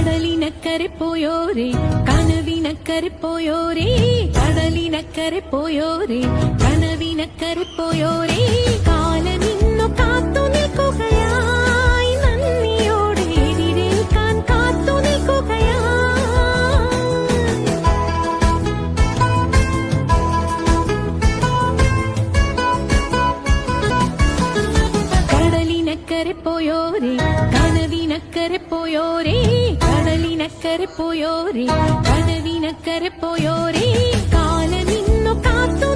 കടലിനക്കരെ പോയോരേ കനവിനക്കരെ പോയോരേ കടലിനക്കരെ പോയോരേ കനവിനക്കരെ പോയോരേ കാലമിന്നു കാത്തു നിൽക്കുകയായി നന്ദിയോടെ എതിരേൽക്കാൻ കാത്തു നിൽക്കുകയായി കടലിനക്കരെ പോയോരേ കനവിനക്കരെ പോയോരേ കടലിനക്കരെ പോയോരേ കനവിനക്കരെ പോയോരേ കാലമിന്നു കാത്തു